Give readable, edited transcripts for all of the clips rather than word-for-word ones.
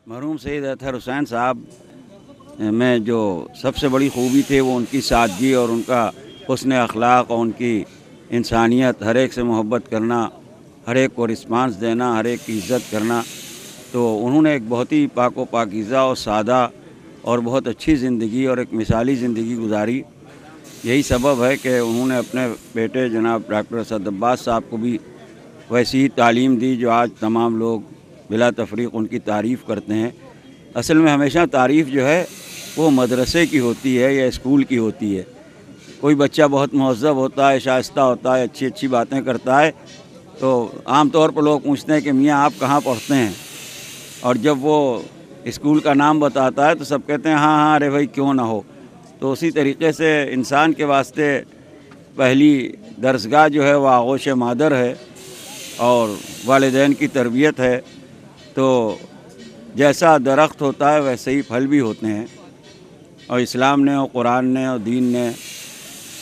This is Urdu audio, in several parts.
مرحوم سید اطہر حسین صاحب میں جو سب سے بڑی خوبی تھی وہ ان کی سادگی اور ان کا حسن اخلاق اور ان کی انسانیت، ہر ایک سے محبت کرنا، ہر ایک کو رسپانس دینا، ہر ایک کی عزت کرنا۔ تو انہوں نے ایک بہت ہی پاک و پاکیزہ اور سادہ اور بہت اچھی زندگی اور ایک مثالی زندگی گزاری۔ یہی سبب ہے کہ انہوں نے اپنے بیٹے جناب ڈاکٹر اسد عباس صاحب کو بھی ویسی تعلیم دی جو آج تمام لوگ بلا تفریق ان کی تعریف کرتے ہیں۔ اصل میں ہمیشہ تعریف جو ہے وہ مدرسے کی ہوتی ہے یا اسکول کی ہوتی ہے۔ کوئی بچہ بہت مہذب ہوتا ہے، شائستہ ہوتا ہے، اچھی اچھی باتیں کرتا ہے، تو عام طور پر لوگ پوچھتے ہیں کہ میاں آپ کہاں پڑھتے ہیں، اور جب وہ اسکول کا نام بتاتا ہے تو سب کہتے ہیں ہاں ہاں ارے بھائی کیوں نہ ہو۔ تو اسی طریقے سے انسان کے واسطے پہلی درسگاہ جو ہے وہ آغوش مادر ہے اور والدین کی تربیت ہے۔ تو جیسا درخت ہوتا ہے ویسے ہی پھل بھی ہوتے ہیں، اور اسلام نے اور قرآن نے اور دین نے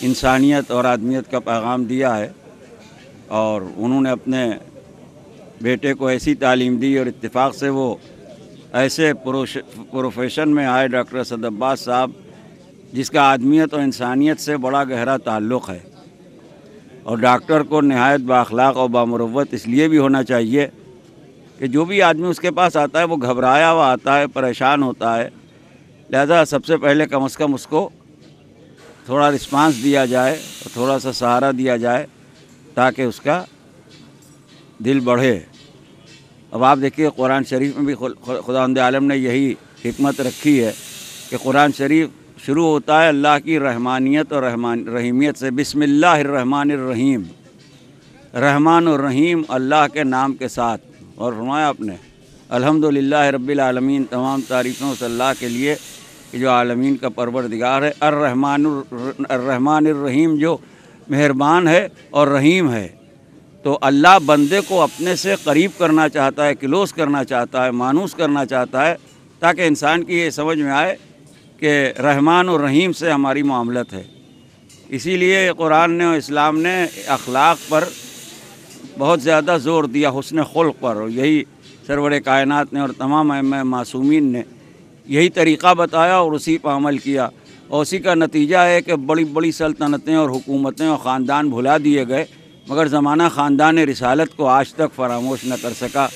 انسانیت اور آدمیت کا پیغام دیا ہے، اور انہوں نے اپنے بیٹے کو ایسی تعلیم دی اور اتفاق سے وہ ایسے پروفیشن میں آئے ڈاکٹر اسد عباس صاحب جس کا آدمیت اور انسانیت سے بڑا گہرا تعلق ہے۔ اور ڈاکٹر کو نہایت بااخلاق اور بامروت اس لیے بھی ہونا چاہیے کہ جو بھی آدمی اس کے پاس آتا ہے وہ گھبرایا ہوا آتا ہے، پریشان ہوتا ہے، لہذا سب سے پہلے کم از کم اس کو تھوڑا رسپانس دیا جائے اور تھوڑا سا سہارا دیا جائے تاکہ اس کا دل بڑھے۔ اب آپ دیکھیے قرآن شریف میں بھی خداوند عالم نے یہی حکمت رکھی ہے کہ قرآن شریف شروع ہوتا ہے اللہ کی رحمانیت اور رحیمیت سے، بسم اللہ الرحمن الرحیم، رحمان اور رحیم اللہ کے نام کے ساتھ، اور فرمایا آپ نے الحمدللہ رب العالمین، تمام تعریفیں اس اللہ کے لیے کہ جو عالمین کا پروردگار ہے، الرحمن الرحیم جو مہربان ہے اور رحیم ہے۔ تو اللہ بندے کو اپنے سے قریب کرنا چاہتا ہے، کلوز کرنا چاہتا ہے، مانوس کرنا چاہتا ہے، تاکہ انسان کی یہ سمجھ میں آئے کہ رحمان اور رحیم سے ہماری معاملت ہے۔ اسی لیے قرآن نے اور اسلام نے اخلاق پر بہت زیادہ زور دیا، حسن خلق پر، اور یہی سرور کائنات نے اور تمام ائمہ معصومین نے یہی طریقہ بتایا اور اسی پر عمل کیا، اور اسی کا نتیجہ ہے کہ بڑی بڑی سلطنتیں اور حکومتیں اور خاندان بھلا دیے گئے، مگر زمانہ خاندان رسالت کو آج تک فراموش نہ کر سکا۔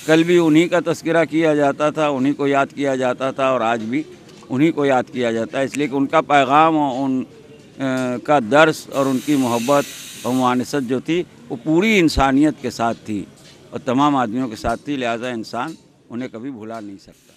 کل بھی انہی کا تذکرہ کیا جاتا تھا، انہی کو یاد کیا جاتا تھا، اور آج بھی انہی کو یاد کیا جاتا ہے، اس لیے کہ ان کا پیغام اور ان کا درس اور ان کی محبت اور معانست جو تھی وہ پوری انسانیت کے ساتھ تھی اور تمام آدمیوں کے ساتھ تھی، لہٰذا انسان انہیں کبھی بھلا نہیں سکتا۔